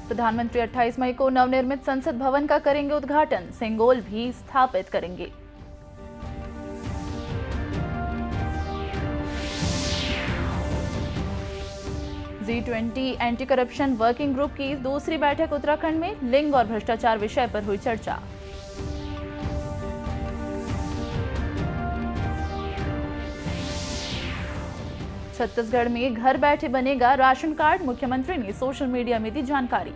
प्रधानमंत्री 28 मई को नवनिर्मित संसद भवन का करेंगे उद्घाटन, सेंगोल भी स्थापित करेंगे। G20 anti corruption working group की दूसरी बैठक उत्तराखंड में, लिंग और भ्रष्टाचार विषय पर हुई चर्चा। छत्तीसगढ़ में घर बैठे बनेगा राशन कार्ड, मुख्यमंत्री ने सोशल मीडिया में दी जानकारी।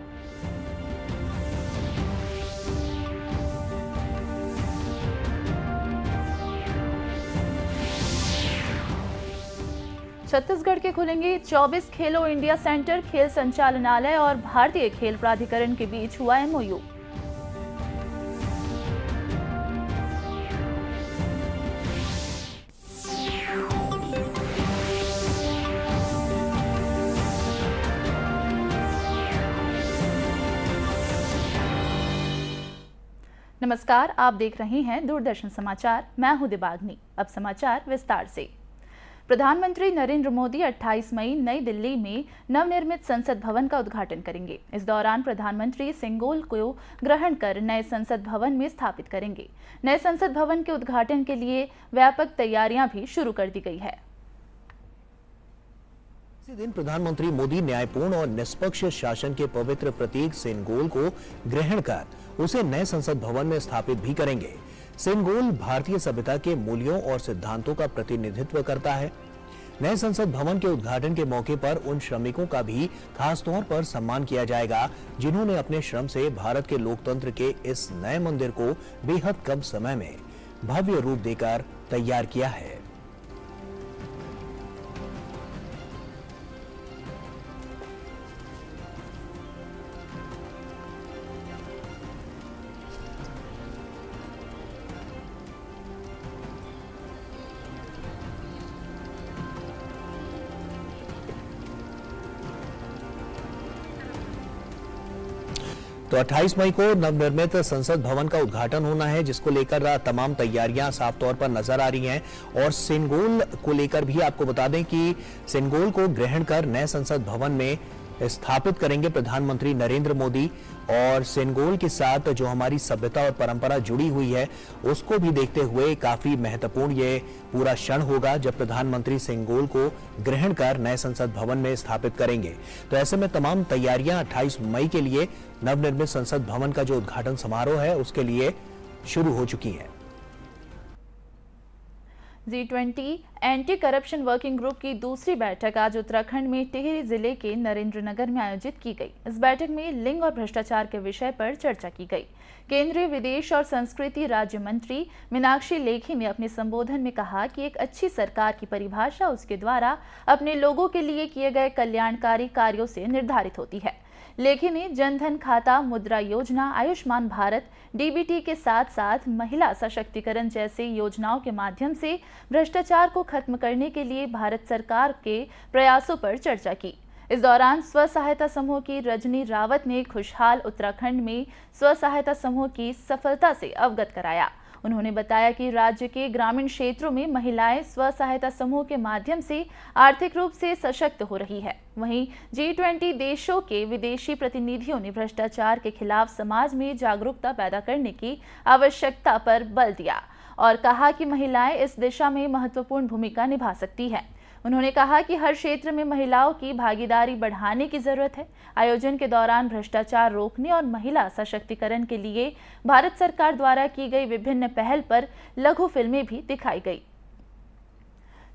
छत्तीसगढ़ के खुलेंगे 24 खेलो इंडिया सेंटर, खेल संचालनालय और भारतीय खेल प्राधिकरण के बीच हुआ MOU। नमस्कार, आप देख रहे हैं दूरदर्शन समाचार। मैं हूं दिबागनी। अब समाचार विस्तार से। प्रधानमंत्री नरेंद्र मोदी 28 मई नई दिल्ली में नवनिर्मित संसद भवन का उद्घाटन करेंगे। इस दौरान प्रधानमंत्री सेंगोल को ग्रहण कर नए संसद भवन में स्थापित करेंगे। नए संसद भवन के उद्घाटन के लिए व्यापक तैयारियां भी शुरू कर दी गई है। इसी दिन प्रधानमंत्री मोदी न्यायपूर्ण और निष्पक्ष शासन के पवित्र प्रतीक सेंगोल को ग्रहण कर उसे नए संसद भवन में स्थापित भी करेंगे। सेंगोल भारतीय सभ्यता के मूल्यों और सिद्धांतों का प्रतिनिधित्व करता है। नए संसद भवन के उद्घाटन के मौके पर उन श्रमिकों का भी खास तौर पर सम्मान किया जाएगा जिन्होंने अपने श्रम से भारत के लोकतंत्र के इस नए मंदिर को बेहद कम समय में भव्य रूप देकर तैयार किया है। तो 28 मई को नवनिर्मित संसद भवन का उद्घाटन होना है, जिसको लेकर तमाम तैयारियां साफ तौर पर नजर आ रही हैं। और सेंगोल को लेकर भी आपको बता दें कि सेंगोल को ग्रहण कर नए संसद भवन में स्थापित करेंगे प्रधानमंत्री नरेंद्र मोदी। और सेंगोल के साथ जो हमारी सभ्यता और परंपरा जुड़ी हुई है उसको भी देखते हुए काफी महत्वपूर्ण ये पूरा क्षण होगा जब प्रधानमंत्री सेंगोल को ग्रहण कर नए संसद भवन में स्थापित करेंगे। तो ऐसे में तमाम तैयारियां 28 मई के लिए नवनिर्मित संसद भवन का जो उद्घाटन समारोह है उसके लिए शुरू हो चुकी है। G20 anti corruption working group की दूसरी बैठक आज उत्तराखंड में टिहरी जिले के नरेंद्रनगर में आयोजित की गई। इस बैठक में लिंग और भ्रष्टाचार के विषय पर चर्चा की गई। केंद्रीय विदेश और संस्कृति राज्य मंत्री मीनाक्षी लेखी ने अपने संबोधन में कहा कि एक अच्छी सरकार की परिभाषा उसके द्वारा अपने लोगों के लिए किए गए कल्याणकारी कार्यों से निर्धारित होती है। लेखी ने जनधन खाता, मुद्रा योजना, आयुष्मान भारत, DBT के साथ साथ महिला सशक्तिकरण जैसे योजनाओं के माध्यम से भ्रष्टाचार को खत्म करने के लिए भारत सरकार के प्रयासों पर चर्चा की। इस दौरान स्व सहायता समूह की रजनी रावत ने खुशहाल उत्तराखंड में स्व सहायता समूह की सफलता से अवगत कराया। उन्होंने बताया कि राज्य के ग्रामीण क्षेत्रों में महिलाएं स्व सहायता समूह के माध्यम से आर्थिक रूप से सशक्त हो रही है। वहीं G20 देशों के विदेशी प्रतिनिधियों ने भ्रष्टाचार के खिलाफ समाज में जागरूकता पैदा करने की आवश्यकता पर बल दिया और कहा कि महिलाएं इस दिशा में महत्वपूर्ण भूमिका निभा सकती हैं। उन्होंने कहा कि हर क्षेत्र में महिलाओं की भागीदारी बढ़ाने की जरूरत है। आयोजन के दौरान भ्रष्टाचार रोकने और महिला सशक्तिकरण के लिए भारत सरकार द्वारा की गई विभिन्न पहल पर लघु फिल्में भी दिखाई गई।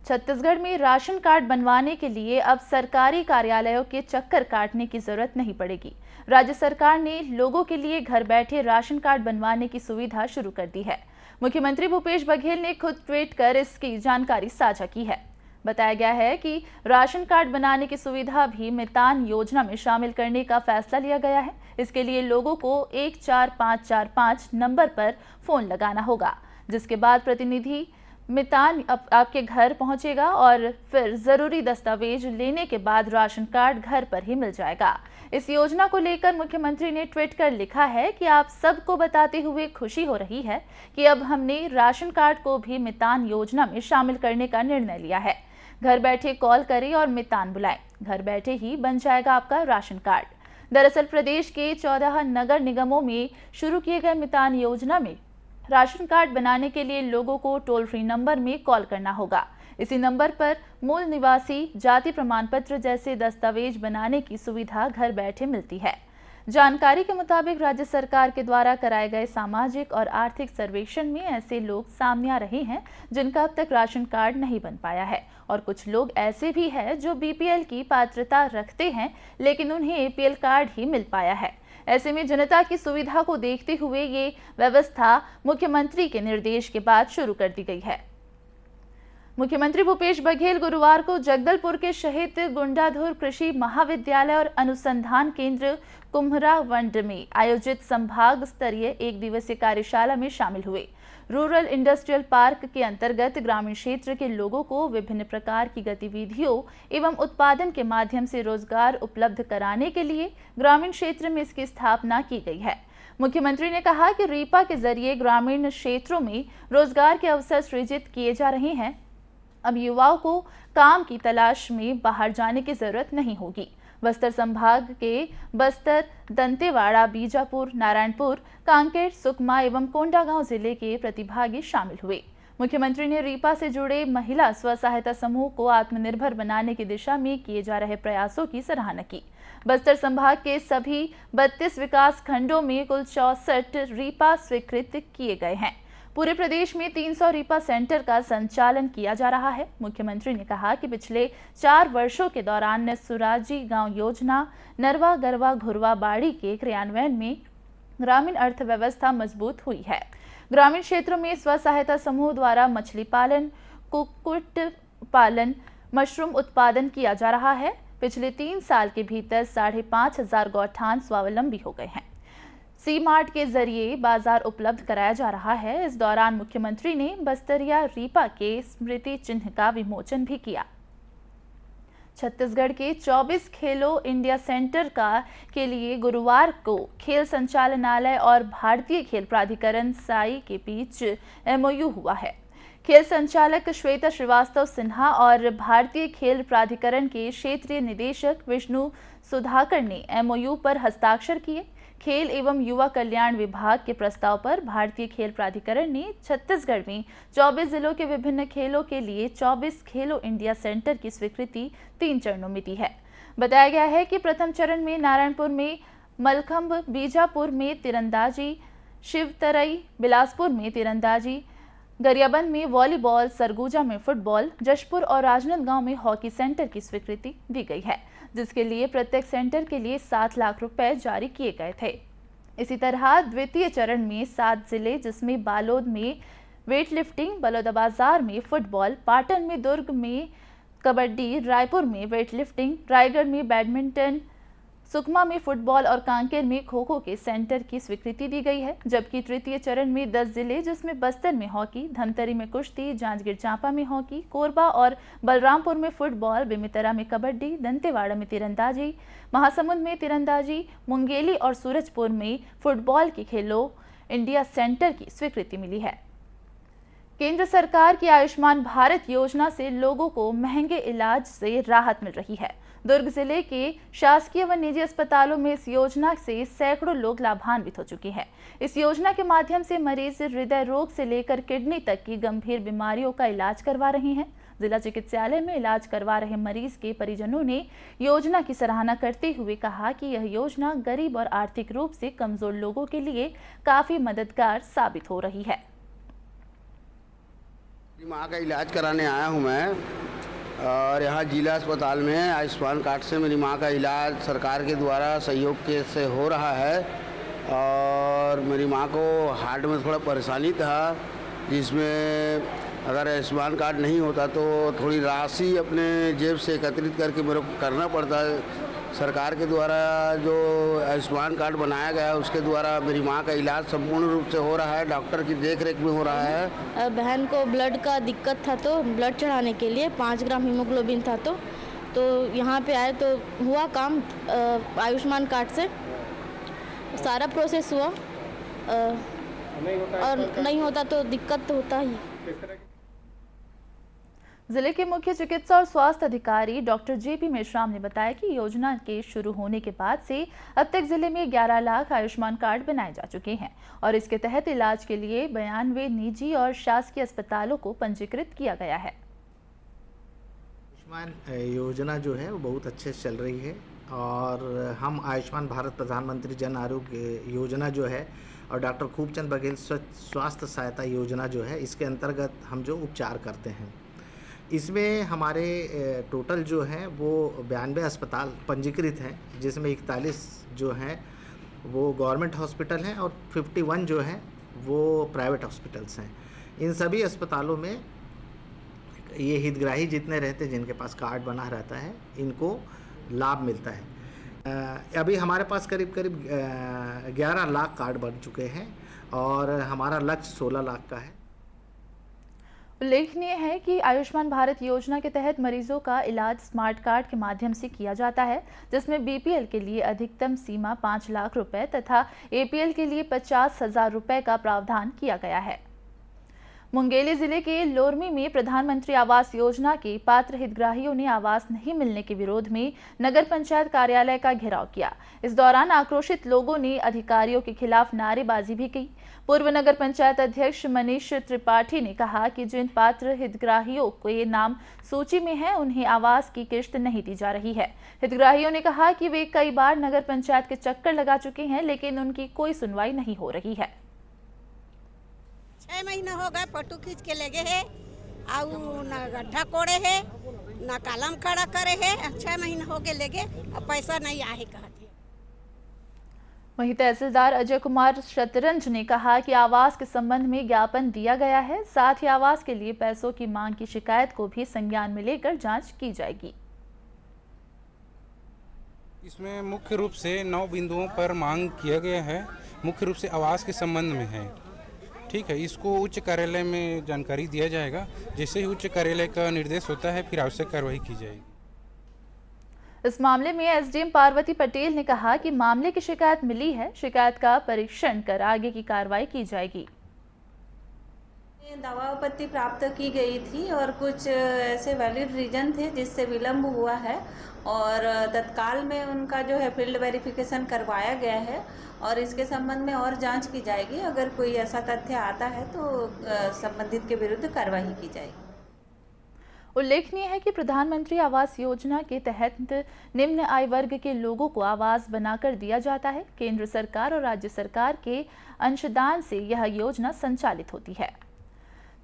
छत्तीसगढ़ में राशन कार्ड बनवाने के लिए अब सरकारी कार्यालयों के चक्कर काटने की जरूरत नहीं पड़ेगी। राज्य सरकार ने लोगों के लिए घर बैठे राशन कार्ड बनवाने की सुविधा शुरू कर दी है। मुख्यमंत्री भूपेश बघेल ने खुद ट्वीट कर इसकी जानकारी साझा की है। बताया गया है कि राशन कार्ड बनाने की सुविधा भी मितान योजना में शामिल करने का फैसला लिया गया है। इसके लिए लोगों को 14545 नंबर पर फोन लगाना होगा, जिसके बाद प्रतिनिधि मितान आपके घर पहुंचेगा और फिर जरूरी दस्तावेज लेने के बाद राशन कार्ड घर पर ही मिल जाएगा। इस योजना को लेकर मुख्यमंत्री ने ट्वीट कर लिखा है कि आप सबको बताते हुए खुशी हो रही है कि अब हमने राशन कार्ड को भी मितान योजना में शामिल करने का निर्णय लिया है। घर बैठे कॉल करें और मितान बुलाएं, घर बैठे ही बन जाएगा आपका राशन कार्ड। दरअसल प्रदेश के 14 नगर निगमों में शुरू किए गए मितान योजना में राशन कार्ड बनाने के लिए लोगों को टोल फ्री नंबर में कॉल करना होगा। इसी नंबर पर मूल निवासी, जाति प्रमाण पत्र जैसे दस्तावेज बनाने की सुविधा घर बैठे मिलती है। जानकारी के मुताबिक राज्य सरकार के द्वारा कराए गए सामाजिक और आर्थिक सर्वेक्षण में ऐसे लोग सामने आ रहे हैं जिनका अब तक राशन कार्ड नहीं बन पाया है, और कुछ लोग ऐसे भी हैं जो बीपीएल की पात्रता रखते हैं लेकिन उन्हें एपीएल कार्ड ही मिल पाया है। ऐसे में जनता की सुविधा को देखते हुए ये व्यवस्था मुख्यमंत्री के निर्देश के बाद शुरू कर दी गई है। मुख्यमंत्री भूपेश बघेल गुरुवार को जगदलपुर के शहीद गुंडाधुर कृषि महाविद्यालय और अनुसंधान केंद्र कुम्हरावंड में आयोजित संभाग स्तरीय एक दिवसीय कार्यशाला में शामिल हुए। रूरल इंडस्ट्रियल पार्क के अंतर्गत ग्रामीण क्षेत्र के लोगों को विभिन्न प्रकार की गतिविधियों एवं उत्पादन के माध्यम से रोजगार उपलब्ध कराने के लिए ग्रामीण क्षेत्र में इसकी स्थापना की गई है। मुख्यमंत्री ने कहा कि रीपा के जरिए ग्रामीण क्षेत्रों में रोजगार के अवसर सृजित किए जा रहे हैं। अब युवाओं को काम की तलाश में बाहर जाने की जरूरत नहीं होगी। बस्तर संभाग के बस्तर, दंतेवाड़ा, बीजापुर, नारायणपुर, कांकेर, सुकमा एवं कोंडागांव जिले के प्रतिभागी शामिल हुए। मुख्यमंत्री ने रीपा से जुड़े महिला स्व सहायता समूह को आत्मनिर्भर बनाने की दिशा में किए जा रहे प्रयासों की सराहना की। बस्तर संभाग के सभी 32 विकास खंडों में कुल 64 रीपा स्वीकृत किए गए हैं। पूरे प्रदेश में 300 रीपा सेंटर का संचालन किया जा रहा है। मुख्यमंत्री ने कहा कि पिछले 4 वर्षों के दौरान सुराजी गांव योजना, नरवा गरवा घुरवा बाड़ी के क्रियान्वयन में ग्रामीण अर्थव्यवस्था मजबूत हुई है। ग्रामीण क्षेत्रों में स्व सहायता समूह द्वारा मछली पालन, कुक्कुट पालन, मशरूम उत्पादन किया जा रहा है। पिछले 3 साल के भीतर 5,500 गौठान स्वावलंबी हो गए हैं। सी मार्ट के जरिए बाजार उपलब्ध कराया जा रहा है। इस दौरान मुख्यमंत्री ने बस्तरिया रीपा के स्मृति चिन्ह का विमोचन भी किया। छत्तीसगढ़ के 24 खेलो इंडिया सेंटर के लिए गुरुवार को खेल संचालनालय और भारतीय खेल प्राधिकरण साई के बीच एमओयू हुआ है। खेल संचालक श्वेता श्रीवास्तव सिन्हा और भारतीय खेल प्राधिकरण के क्षेत्रीय निदेशक विष्णु सुधाकर ने एमओयू पर हस्ताक्षर किए। खेल एवं युवा कल्याण विभाग के प्रस्ताव पर भारतीय खेल प्राधिकरण ने छत्तीसगढ़ में 24 जिलों के विभिन्न खेलों के लिए 24 खेलो इंडिया सेंटर की स्वीकृति 3 चरणों में दी है। बताया गया है कि प्रथम चरण में नारायणपुर में मलखंभ, बीजापुर में तीरंदाजी, शिवतरई, बिलासपुर में तीरंदाजी, गरियाबंद में वॉलीबॉल, सरगुजा में फुटबॉल, जशपुर और राजनांदगांव में हॉकी सेंटर की स्वीकृति दी गई है, जिसके लिए प्रत्येक सेंटर के लिए 7 लाख रुपए जारी किए गए थे। इसी तरह द्वितीय चरण में 7 जिले, जिसमें बालोद में वेट लिफ्टिंग, बलौदाबाजार में फुटबॉल, पाटन में, दुर्ग में कबड्डी, रायपुर में वेट लिफ्टिंग, रायगढ़ में बैडमिंटन, सुकमा में फुटबॉल और कांकेर में खो खो के सेंटर की स्वीकृति दी गई है। जबकि तृतीय चरण में 10 जिले, जिसमें बस्तर में हॉकी, धमतरी में कुश्ती, जांजगीर चांपा में हॉकी, कोरबा और बलरामपुर में फुटबॉल, बेमेतरा में कबड्डी, दंतेवाड़ा में तीरंदाजी, महासमुंद में तीरंदाजी, मुंगेली और सूरजपुर में फुटबॉल की खेलो इंडिया सेंटर की स्वीकृति मिली है। केंद्र सरकार की आयुष्मान भारत योजना से लोगों को महंगे इलाज से राहत मिल रही है। दुर्ग जिले के शासकीय व निजी अस्पतालों में इस योजना से सैकड़ों लोग लाभान्वित हो चुके हैं। इस योजना के माध्यम से मरीज हृदय रोग से लेकर किडनी तक की गंभीर बीमारियों का इलाज करवा रहे हैं। जिला चिकित्सालय में इलाज करवा रहे मरीज के परिजनों ने योजना की सराहना करते हुए कहा कि यह योजना गरीब और आर्थिक रूप से कमजोर लोगों के लिए काफी मददगार साबित हो रही है। माँ का इलाज कराने आया हूँ मैं, और यहाँ जिला अस्पताल में आयुष्मान कार्ड से मेरी माँ का इलाज सरकार के द्वारा सहयोग से हो रहा है। और मेरी माँ को हार्ट में थोड़ा परेशानी था, जिसमें अगर आयुष्मान कार्ड नहीं होता तो थोड़ी राशि अपने जेब से एकत्रित करके मेरे को करना पड़ता है। सरकार के द्वारा जो आयुष्मान कार्ड बनाया गया है उसके द्वारा मेरी माँ का इलाज संपूर्ण रूप से हो रहा है, डॉक्टर की देखरेख में हो रहा है। बहन को ब्लड का दिक्कत था तो ब्लड चढ़ाने के लिए 5 ग्राम हीमोग्लोबिन था तो यहाँ पे आए तो हुआ काम आयुष्मान कार्ड से सारा प्रोसेस हुआ। और नहीं होता तो दिक्कत तो होता ही। जिले के मुख्य चिकित्सा और स्वास्थ्य अधिकारी डॉक्टर जेपी मेश्राम ने बताया कि योजना के शुरू होने के बाद से अब तक जिले में 11 लाख आयुष्मान कार्ड बनाए जा चुके हैं और इसके तहत इलाज के लिए 92 निजी और शासकीय अस्पतालों को पंजीकृत किया गया है। आयुष्मान योजना जो है वो बहुत अच्छे से चल रही है और हम आयुष्मान भारत प्रधानमंत्री जन आरोग्य योजना जो है और डॉक्टर खूबचंद बघेल स्वास्थ्य सहायता योजना जो है, इसके अंतर्गत हम जो उपचार करते हैं, इसमें हमारे टोटल जो हैं वो 92 अस्पताल पंजीकृत हैं, जिसमें 41 जो हैं वो गवर्नमेंट हॉस्पिटल हैं और 51 जो हैं वो प्राइवेट हॉस्पिटल्स हैं। इन सभी अस्पतालों में ये हितग्राही जितने रहते हैं जिनके पास कार्ड बना रहता है, इनको लाभ मिलता है। अभी हमारे पास करीब 11 लाख कार्ड बन चुके हैं और हमारा लक्ष्य 16 लाख का है। उल्लेखनीय है कि आयुष्मान भारत योजना के तहत मरीजों का इलाज स्मार्ट कार्ड के माध्यम से किया जाता है, जिसमें बीपीएल के लिए अधिकतम सीमा 5 लाख रुपए तथा एपीएल के लिए 50,000 रुपए का प्रावधान किया गया है। मुंगेली जिले के लोरमी में प्रधानमंत्री आवास योजना के पात्र हितग्राहियों ने आवास नहीं मिलने के विरोध में नगर पंचायत कार्यालय का घेराव किया। इस दौरान आक्रोशित लोगों ने अधिकारियों के खिलाफ नारेबाजी भी की। पूर्व नगर पंचायत अध्यक्ष मनीष त्रिपाठी ने कहा कि जिन पात्र हितग्राहियों के नाम सूची में है, उन्हें आवास की किश्त नहीं दी जा रही है। हितग्राहियों ने कहा कि वे कई बार नगर पंचायत के चक्कर लगा चुके हैं, लेकिन उनकी कोई सुनवाई नहीं हो रही है। 6 महीना हो गए, फोटो खींच के ले गए है, ना गड्ढा कोड़े है, ना कलम खड़ा करे है। 6 महीना हो गए ले गए, अब पैसा नहीं आए कहते। वहीं तहसीलदार अजय कुमार शतरंज ने कहा कि आवास के संबंध में ज्ञापन दिया गया है, साथ ही आवास के लिए पैसों की मांग की शिकायत को भी संज्ञान में लेकर जांच की जाएगी। इसमें मुख्य रूप से 9 बिंदुओं पर मांग किया गया है, मुख्य रूप से आवास के संबंध में है। ठीक है, इसको उच्च कार्यालय में जानकारी दिया जाएगा। जैसे ही उच्च कार्यालय का निर्देश होता है, फिर आवश्यक कार्रवाई की जाएगी। इस मामले में एसडीएम पार्वती पटेल ने कहा कि मामले की शिकायत मिली है, शिकायत का परीक्षण कर आगे की कार्रवाई की जाएगी। दावापत्ति प्राप्त की गई थी और कुछ ऐसे वैलिड रीजन थे जिससे विलंब हुआ है और तत्काल में उनका जो है फील्ड वेरिफिकेशन करवाया गया है और इसके संबंध में और जांच की जाएगी। अगर कोई ऐसा तथ्य आता है तो संबंधित के विरुद्ध कार्रवाई की जाएगी। उल्लेखनीय है कि प्रधानमंत्री आवास योजना के तहत निम्न आय वर्ग के लोगों को आवास बनाकर दिया जाता है। केंद्र सरकार और राज्य सरकार के अंशदान से यह योजना संचालित होती है।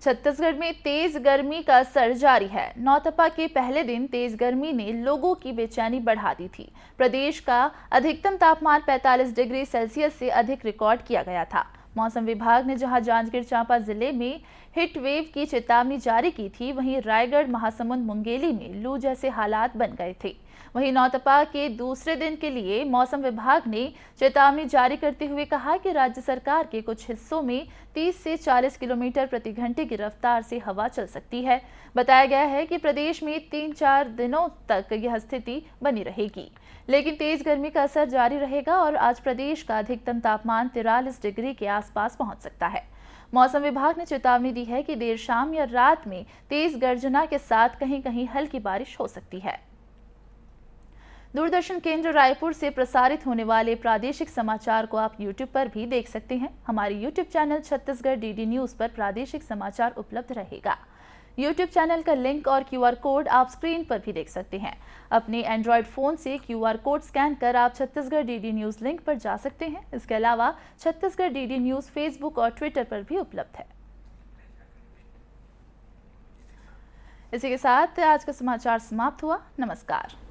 छत्तीसगढ़ में तेज गर्मी का असर जारी है। नौतपा के पहले दिन तेज गर्मी ने लोगों की बेचैनी बढ़ा दी थी। प्रदेश का अधिकतम तापमान 45 डिग्री सेल्सियस से अधिक रिकॉर्ड किया गया था। मौसम विभाग ने जहां जांजगीर चांपा जिले में हीट वेव की चेतावनी जारी की थी, वहीं रायगढ़, महासमुंद, मुंगेली में लू जैसे हालात बन गए थे। वहीं नौतपा के दूसरे दिन के लिए मौसम विभाग ने चेतावनी जारी करते हुए कहा कि राज्य सरकार के कुछ हिस्सों में 30 से 40 किलोमीटर प्रति घंटे की रफ्तार से हवा चल सकती है। बताया गया है कि प्रदेश में 3-4 दिनों तक यह स्थिति बनी रहेगी, लेकिन तेज गर्मी का असर जारी रहेगा और आज प्रदेश का अधिकतम तापमान 43 डिग्री के आसपास पहुंच सकता है। मौसम विभाग ने चेतावनी दी है कि देर शाम या रात में तेज गर्जना के साथ कहीं कहीं हल्की बारिश हो सकती है। दूरदर्शन केंद्र रायपुर से प्रसारित होने वाले प्रादेशिक समाचार को आप YouTube पर भी देख सकते हैं। हमारे YouTube channel Chhattisgarh DD news पर प्रादेशिक समाचार उपलब्ध रहेगा। YouTube चैनल का लिंक और QR कोड आप स्क्रीन पर भी देख सकते हैं। अपने एंड्रॉयड फ़ोन से QR कोड स्कैन कर आप छत्तीसगढ़ DD न्यूज़ लिंक पर जा सकते हैं। इसके अलावा छत्तीसगढ़ DD न्यूज़ फेसबुक और ट्विटर पर भी उपलब्ध है। इसी के साथ आज का समाचार समाप्त हुआ। नमस्कार।